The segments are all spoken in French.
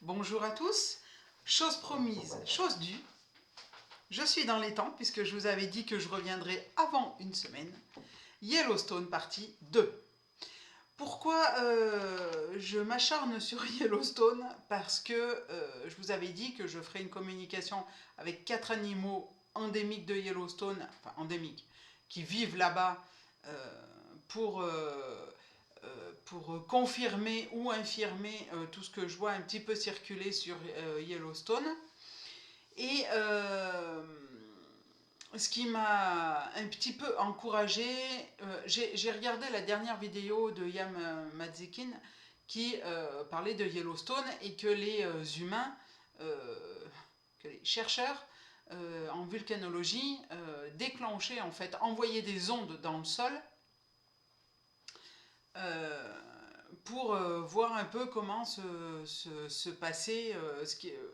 Bonjour à tous, chose promise, chose due, je suis dans les temps puisque je vous avais dit que je reviendrai avant une semaine. Yellowstone partie 2. Pourquoi je m'acharne sur Yellowstone? Parce que je vous avais dit que je ferai une communication avec 4 animaux endémiques de Yellowstone, enfin endémiques, qui vivent là-bas pour confirmer ou infirmer tout ce que je vois un petit peu circuler sur Yellowstone. Et ce qui m'a un petit peu encouragé, j'ai regardé la dernière vidéo de Yam Mazekin qui parlait de Yellowstone et que les humains, que les chercheurs en vulcanologie déclenchaient, en fait, envoyaient des ondes dans le sol pour voir un peu comment se passait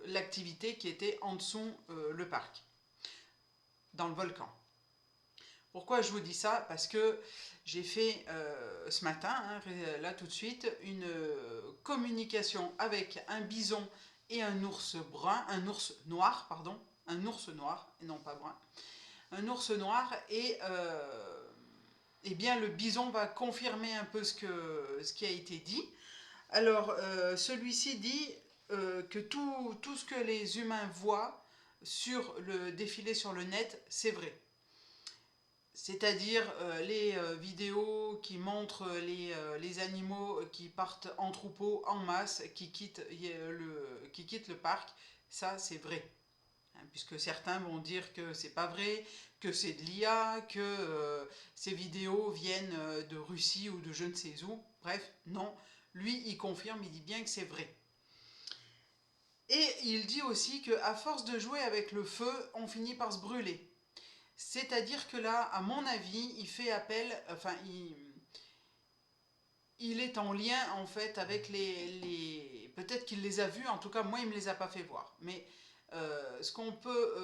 l'activité qui était en dessous le parc, dans le volcan. Pourquoi je vous dis ça? Parce que j'ai fait ce matin, hein, là tout de suite, une communication avec un bison et un ours brun, un ours noir, pardon, un ours noir, et non pas brun, un ours noir, et eh bien le bison va confirmer un peu ce qui a été dit. Alors, celui-ci dit que tout ce que les humains voient sur le défilé sur le net, c'est vrai. C'est-à-dire les vidéos qui montrent les animaux qui partent en troupeau, en masse, qui quittent le parc, ça c'est vrai. Hein, puisque certains vont dire que c'est pas vrai, que c'est de l'IA, que ces vidéos viennent de Russie ou de je ne sais où. Bref, non. Lui, il confirme, il dit bien que c'est vrai. Et il dit aussi qu'à force de jouer avec le feu, on finit par se brûler. C'est-à-dire que là, à mon avis, il fait appel, enfin, il est en lien en fait avec peut-être qu'il les a vus, en tout cas moi il ne me les a pas fait voir. Mais ce qu'on peut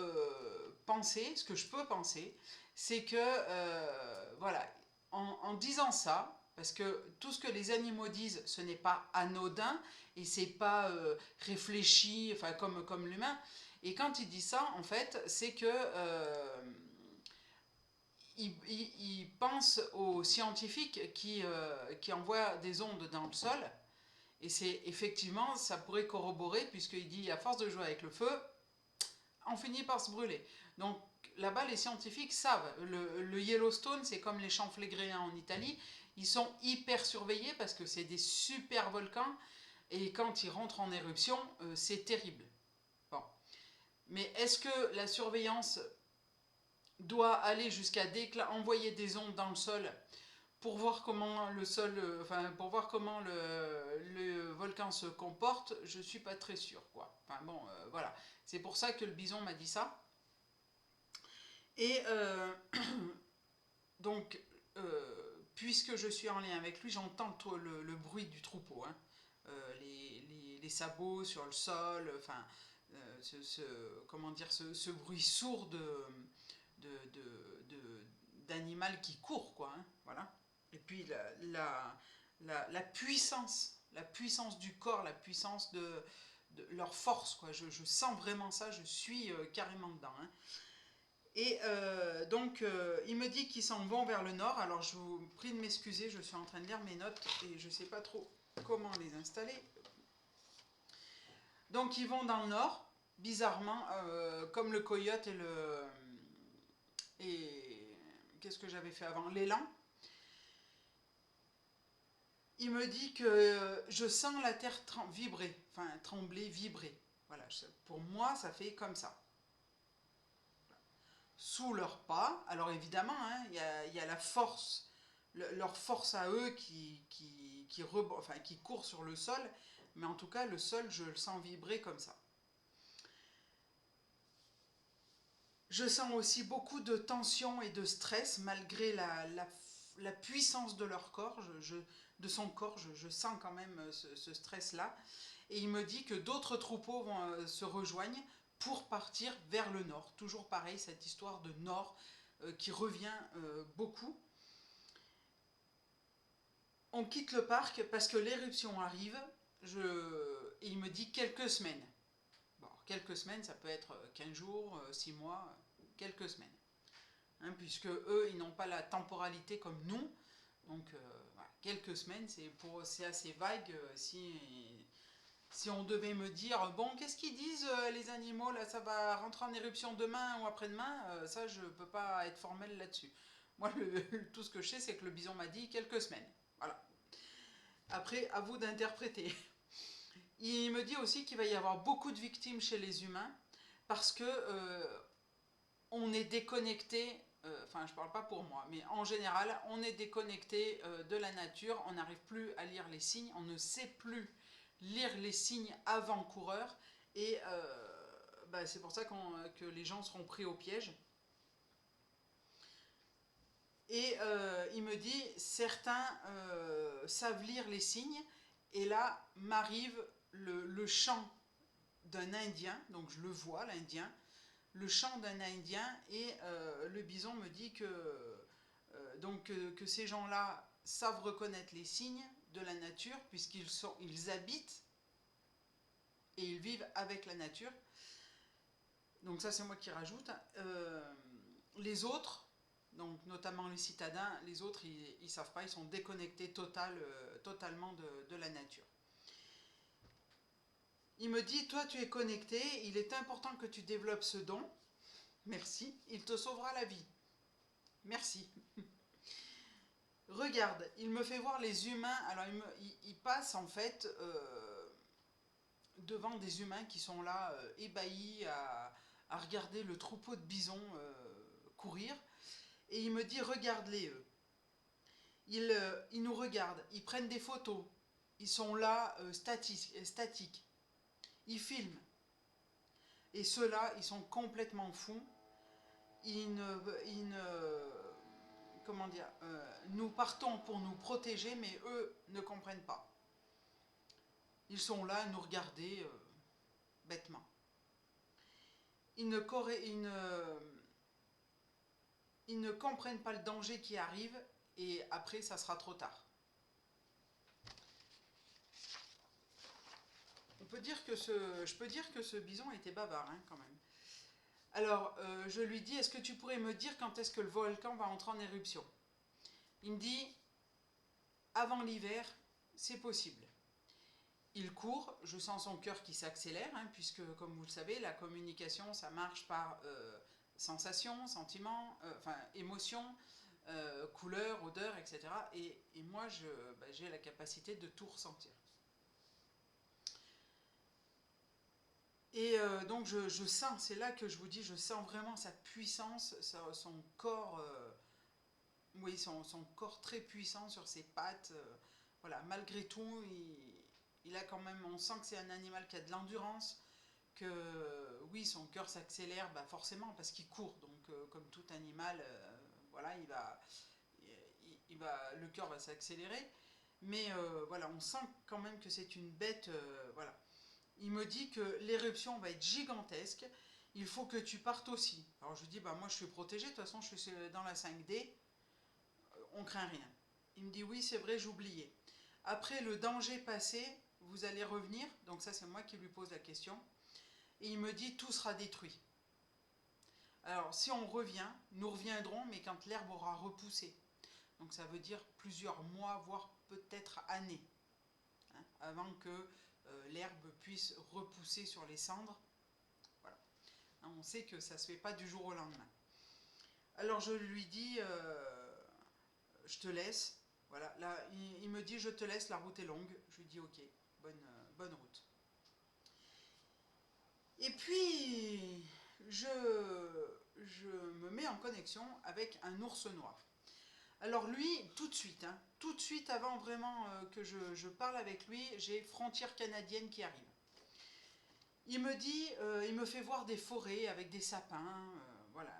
penser, ce que je peux penser, c'est que voilà, en disant ça, parce que tout ce que les animaux disent, ce n'est pas anodin et c'est pas réfléchi, enfin comme l'humain. Et quand il dit ça, en fait, c'est que il pense aux scientifiques qui envoient des ondes dans le sol. Et c'est effectivement, ça pourrait corroborer, puisqu'il dit à force de jouer avec le feu, on finit par se brûler. Donc là-bas, les scientifiques savent. Le Yellowstone, c'est comme les champs flégréens en Italie. Ils sont hyper surveillés parce que c'est des super volcans. Et quand ils rentrent en éruption, c'est terrible. Bon. Mais est-ce que la surveillance doit aller jusqu'à envoyer des ondes dans le sol pour voir comment le sol, pour voir comment le volcan se comporte? Je suis pas très sûr, quoi. Enfin bon, voilà. C'est pour ça que le bison m'a dit ça. Et donc, puisque je suis en lien avec lui, j'entends le bruit du troupeau, hein. Les sabots sur le sol, enfin, comment dire, ce bruit sourd d'animal qui court, quoi, hein, voilà. Et puis la puissance du corps, la puissance de leur force, quoi. Je sens vraiment ça, je suis carrément dedans, hein. Et donc, il me dit qu'ils s'en vont vers le nord. Alors, je vous prie de m'excuser, je suis en train de lire mes notes et je ne sais pas trop comment les installer. Donc, ils vont dans le nord, bizarrement, comme le coyote et qu'est-ce que j'avais fait avant? L'élan. Il me dit que je sens la terre vibrer, enfin trembler, vibrer. Voilà, pour moi, ça fait comme ça. Sous leurs pas, alors évidemment, hein, y a la force, leur force à eux qui court sur le sol, mais en tout cas, le sol, je le sens vibrer comme ça. Je sens aussi beaucoup de tension et de stress malgré la puissance de leur corps, de son corps, je sens quand même ce stress-là. Et il me dit que d'autres troupeaux se rejoignent pour partir vers le nord. Toujours pareil, cette histoire de nord qui revient beaucoup. On quitte le parc parce que l'éruption arrive. et il me dit quelques semaines. Bon, quelques semaines, ça peut être 15 jours, 6 mois, quelques semaines. Hein, puisque eux, ils n'ont pas la temporalité comme nous. Donc, voilà, quelques semaines, c'est assez vague. Si on devait me dire, bon, qu'est-ce qu'ils disent les animaux, là, ça va rentrer en éruption demain ou après-demain, ça, je ne peux pas être formel là-dessus. Moi, tout ce que je sais, c'est que le bison m'a dit quelques semaines. Voilà. Après, à vous d'interpréter. Il me dit aussi qu'il va y avoir beaucoup de victimes chez les humains parce que on est déconnecté, enfin je ne parle pas pour moi, mais en général, on est déconnecté de la nature, on n'arrive plus à lire les signes, on ne sait plus lire les signes avant-coureurs, et c'est pour ça que les gens seront pris au piège. Et il me dit, certains savent lire les signes, et là m'arrive le chant d'un Indien, donc je le vois, l'Indien, le chant d'un Indien, et le bison me dit que ces gens-là savent reconnaître les signes de la nature, ils habitent et ils vivent avec la nature. Donc ça, c'est moi qui rajoute. Les autres, donc notamment les citadins, les autres, ils ne savent pas, ils sont déconnectés totalement de la nature. Il me dit, toi tu es connecté, il est important que tu développes ce don. Merci, il te sauvera la vie. Merci. Regarde, il me fait voir les humains. Alors il passe en fait devant des humains qui sont là ébahis à regarder le troupeau de bisons courir. Et il me dit, regarde-les eux. Ils nous regardent, ils prennent des photos. Ils sont là statiques. Ils filment. Et ceux-là, ils sont complètement fous. Comment dire, nous partons pour nous protéger, mais eux ne comprennent pas. Ils sont là à nous regarder bêtement. Ils ne comprennent pas le danger qui arrive, et après ça sera trop tard. Je peux dire que ce bison était bavard hein, quand même. Alors je lui dis, est-ce que tu pourrais me dire quand est-ce que le volcan va entrer en éruption? Il me dit, avant l'hiver, c'est possible. Il court, je sens son cœur qui s'accélère, hein, puisque comme vous le savez, la communication, ça marche par sensation, sentiment, émotion, couleur, odeur, etc. Et moi, j'ai la capacité de tout ressentir. Et donc je sens, c'est là que je vous dis, je sens vraiment sa puissance, son corps, oui, son corps très puissant sur ses pattes. Voilà, malgré tout, il a quand même, on sent que c'est un animal qui a de l'endurance, que oui, son cœur s'accélère, forcément parce qu'il court. Donc comme tout animal, voilà, le cœur va s'accélérer. Mais voilà, on sent quand même que c'est une bête, voilà. Il me dit que l'éruption va être gigantesque, il faut que tu partes aussi. Alors je lui dis, moi je suis protégé, de toute façon je suis dans la 5D, on craint rien. Il me dit, oui c'est vrai, j'oubliais. Après le danger passé, vous allez revenir, donc ça c'est moi qui lui pose la question, et il me dit, tout sera détruit. Alors si on revient, nous reviendrons, mais quand l'herbe aura repoussé. Donc ça veut dire plusieurs mois, voire peut-être années, hein, avant que l'herbe puisse repousser sur les cendres. Voilà. On sait que ça ne se fait pas du jour au lendemain. Alors je lui dis, je te laisse. Voilà, là, il me dit, je te laisse, la route est longue. Je lui dis, ok, bonne route. Et puis, je me mets en connexion avec un ours noir. Alors lui, tout de suite avant vraiment que je parle avec lui, j'ai Frontières canadiennes qui arrive. Il me dit, il me fait voir des forêts avec des sapins, voilà,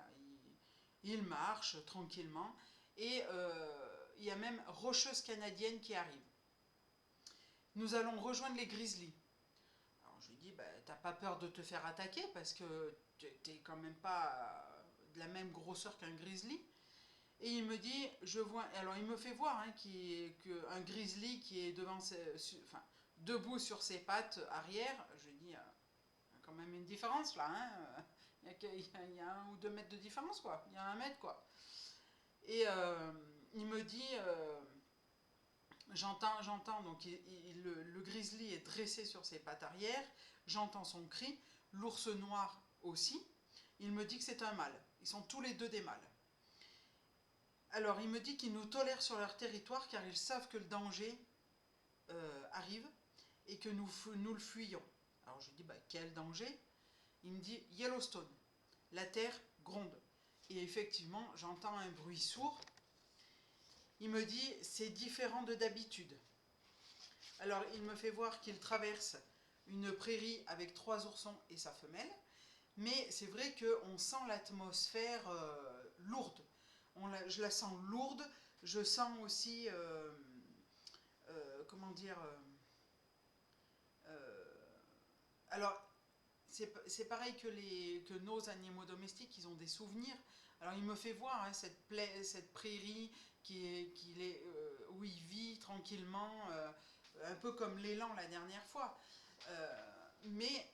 il marche tranquillement, et il y a même Rocheuse canadienne qui arrive. Nous allons rejoindre les grizzlies. Alors je lui dis, t'as pas peur de te faire attaquer, parce que t'es quand même pas de la même grosseur qu'un grizzly. Et il me dit, alors il me fait voir un grizzly qui est devant, debout sur ses pattes arrière. Je dis, il y a quand même une différence là, hein. Il y a 1 ou 2 mètres de différence, quoi. Il y a 1 mètre, quoi. Et il me dit, j'entends, donc le grizzly est dressé sur ses pattes arrière, j'entends son cri, l'ours noir aussi. Il me dit que c'est un mâle. Ils sont tous les deux des mâles. Alors, il me dit qu'ils nous tolèrent sur leur territoire car ils savent que le danger arrive et que nous le fuyons. Alors, je lui dis, bah, quel danger? Il me dit, Yellowstone. La terre gronde. Et effectivement, j'entends un bruit sourd. Il me dit, c'est différent de d'habitude. Alors, il me fait voir qu'il traverse une prairie avec 3 oursons et sa femelle. Mais c'est vrai qu'on sent l'atmosphère lourde. Je la sens lourde. Je sens aussi, comment dire... alors, c'est pareil que nos animaux domestiques, ils ont des souvenirs. Alors, il me fait voir, hein, cette prairie où il vit tranquillement, un peu comme l'élan la dernière fois. Mais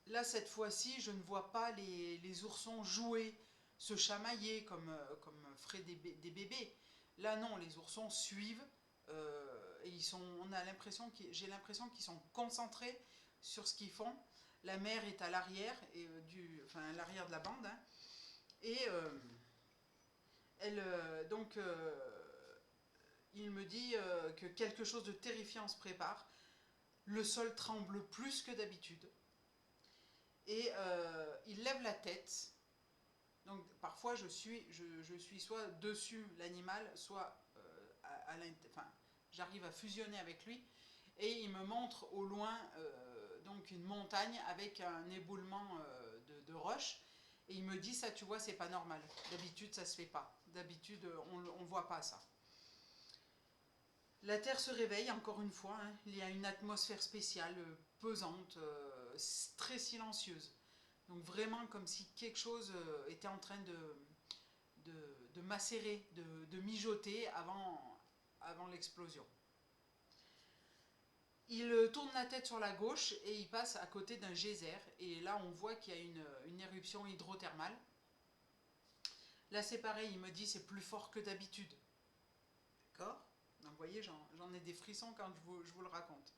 là, cette fois-ci, je ne vois pas les oursons jouer, se chamailler comme feraient des bébés. Là, non, les oursons suivent et j'ai l'impression qu'ils sont concentrés sur ce qu'ils font. La mère est à l'arrière, enfin à l'arrière de la bande, hein, et il me dit que quelque chose de terrifiant se prépare. Le sol tremble plus que d'habitude. Et il lève la tête. Donc parfois je suis soit dessus l'animal, soit enfin, j'arrive à fusionner avec lui. Et il me montre au loin donc une montagne avec un éboulement de roches. Et il me dit, ça tu vois, c'est pas normal. D'habitude ça se fait pas. D'habitude on voit pas ça. La Terre se réveille encore une fois, hein. Il y a une atmosphère spéciale, pesante, très silencieuse. Donc vraiment comme si quelque chose était en train de macérer, de mijoter avant l'explosion. Il tourne la tête sur la gauche et il passe à côté d'un geyser. Et là on voit qu'il y a une éruption hydrothermale. Là c'est pareil, il me dit c'est plus fort que d'habitude. D'accord? Donc vous voyez, j'en ai des frissons quand je vous le raconte.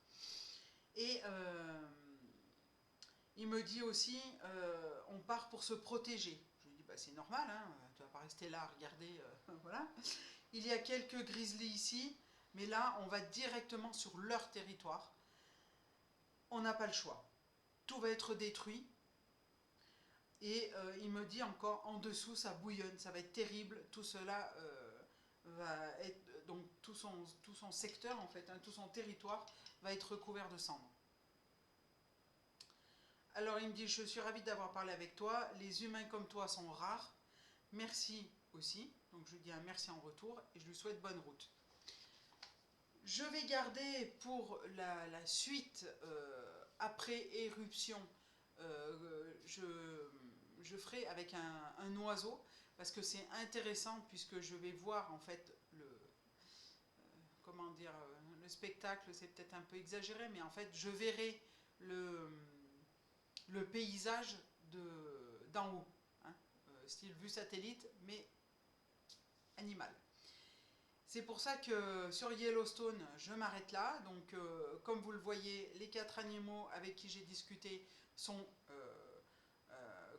Et il me dit aussi, on part pour se protéger. Je lui dis, bah, c'est normal, hein, tu vas pas rester là à regarder. Voilà. Il y a quelques grizzlies ici, mais là, on va directement sur leur territoire. On n'a pas le choix. Tout va être détruit. Et il me dit encore, en dessous, ça bouillonne, ça va être terrible. Tout cela va être, donc tout son secteur, en fait, hein, tout son territoire va être recouvert de cendres. Alors il me dit, je suis ravi d'avoir parlé avec toi, les humains comme toi sont rares, merci aussi. Donc je lui dis un merci en retour et je lui souhaite bonne route. Je vais garder pour la suite, après éruption, je ferai avec un oiseau, parce que c'est intéressant puisque je vais voir en fait comment dire, le spectacle, c'est peut-être un peu exagéré, mais en fait je verrai le paysage d'en haut, hein, style vue satellite, mais animal. C'est pour ça que sur Yellowstone, je m'arrête là. Donc, comme vous le voyez, les 4 animaux avec qui j'ai discuté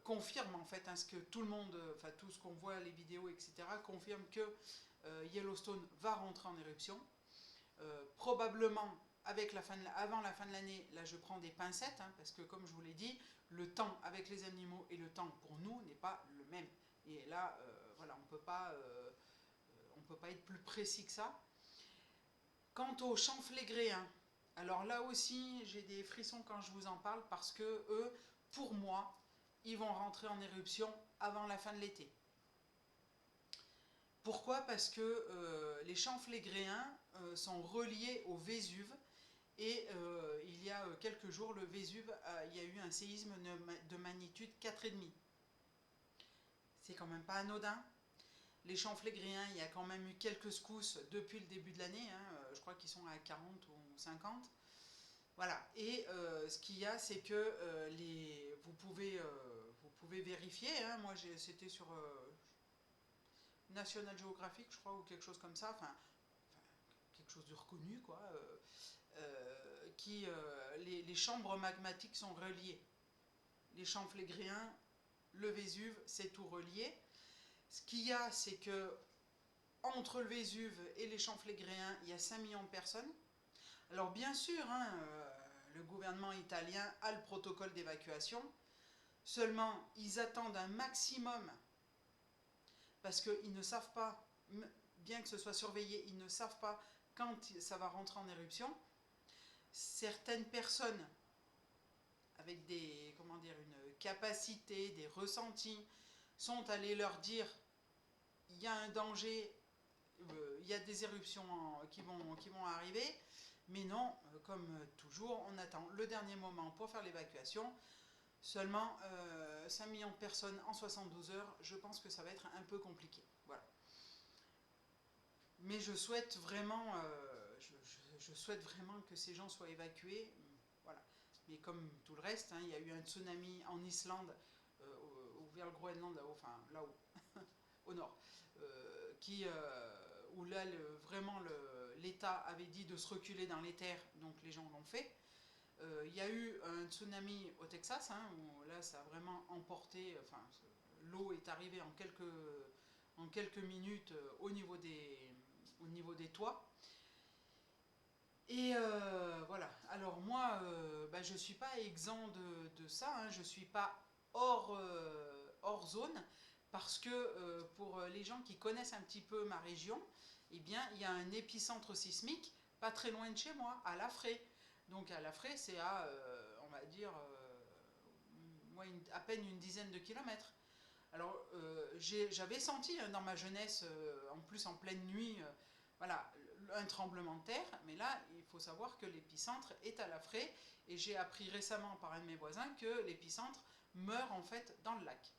confirment en fait, hein, ce que tout le monde, enfin tout ce qu'on voit, les vidéos, etc., confirment que Yellowstone va rentrer en éruption. Probablement avant la fin de l'année, là je prends des pincettes, hein, parce que comme je vous l'ai dit, le temps avec les animaux et le temps pour nous n'est pas le même. Et là, voilà, on ne peut pas être plus précis que ça. Quant aux champflégréens, alors là aussi, j'ai des frissons quand je vous en parle, parce que eux, pour moi, ils vont rentrer en éruption avant la fin de l'été. Pourquoi? Parce que les champflégréens sont reliés au Vésuve. Et il y a quelques jours, le Vésuve, il y a eu un séisme de magnitude 4,5. C'est quand même pas anodin. Les champflégréens, il y a quand même eu quelques secousses depuis le début de l'année. Hein. je crois qu'ils sont à 40 ou 50. Voilà, et ce qu'il y a, c'est que vous pouvez vérifier, hein. Moi c'était sur National Geographic, je crois, ou quelque chose comme ça, enfin quelque chose de reconnu, quoi, les chambres magmatiques sont reliées. Les champs flégréens, le Vésuve, c'est tout relié. Ce qu'il y a, c'est que entre le Vésuve et les champs flégréens, il y a 5 millions de personnes. Alors bien sûr, hein, le gouvernement italien a le protocole d'évacuation, seulement ils attendent un maximum, parce qu'ils ne savent pas, bien que ce soit surveillé, ils ne savent pas quand ça va rentrer en éruption. Certaines personnes avec une capacité, des ressentis, sont allées leur dire il y a un danger, il y a des éruptions qui vont arriver, mais non, comme toujours, on attend le dernier moment pour faire l'évacuation. Seulement 5 millions de personnes en 72 heures, je pense que ça va être un peu compliqué. Voilà. Mais je souhaite vraiment, je souhaite vraiment que ces gens soient évacués. Voilà. Mais comme tout le reste, hein, il y a eu un tsunami en Islande, vers le Groenland, là-haut, enfin là-haut, au nord, où là, vraiment, l'État avait dit de se reculer dans les terres, donc les gens l'ont fait. Il y a eu un tsunami au Texas, hein, où là, ça a vraiment emporté, enfin, l'eau est arrivée en quelques minutes au niveau des toits. Et voilà. Alors moi, je ne suis pas exempt de ça, hein. Je ne suis pas hors zone, parce que pour les gens qui connaissent un petit peu ma région, eh bien, il y a un épicentre sismique pas très loin de chez moi, à Laffré. Donc à Laffré, c'est à, on va dire, à peine une dizaine de kilomètres. Alors, j'avais senti, hein, dans ma jeunesse, en plus en pleine nuit, voilà, un tremblement de terre, mais là, il faut savoir que l'épicentre est à Laffré, et j'ai appris récemment par un de mes voisins que l'épicentre meurt en fait dans le lac.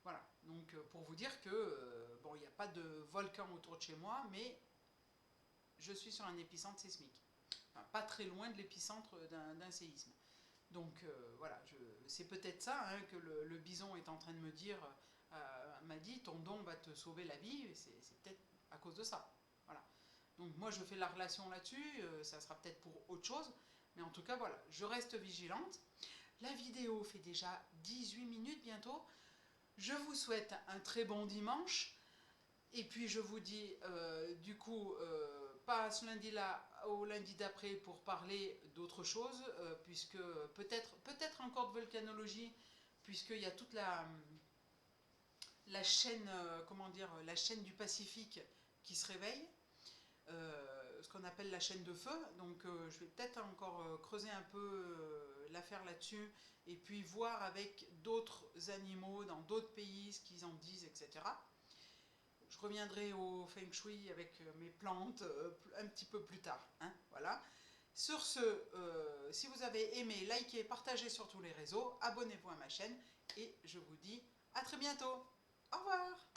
Voilà, donc pour vous dire que, bon, il n'y a pas de volcan autour de chez moi, mais je suis sur un épicentre sismique. Enfin, pas très loin de l'épicentre d'un séisme. Donc voilà, c'est peut-être ça, hein, que le bison est en train de me dire, m'a dit, ton don va te sauver la vie, et c'est peut-être à cause de ça. Voilà. Donc moi je fais la relation là-dessus, ça sera peut-être pour autre chose, mais en tout cas voilà, je reste vigilante. La vidéo fait déjà 18 minutes bientôt. Je vous souhaite un très bon dimanche. Et puis je vous dis, du coup, pas ce lundi-là, au lundi d'après pour parler d'autre chose, puisque peut-être encore de volcanologie, puisqu'il y a toute la chaîne, comment dire, la chaîne du Pacifique qui se réveille, ce qu'on appelle la chaîne de feu. Donc je vais peut-être encore creuser un peu l'affaire là-dessus, et puis voir avec d'autres animaux dans d'autres pays ce qu'ils en disent, etc. Je reviendrai au Feng Shui avec mes plantes un petit peu plus tard, hein, voilà. Sur ce, si vous avez aimé, likez, partagez sur tous les réseaux, abonnez-vous à ma chaîne, et je vous dis à très bientôt. Au revoir.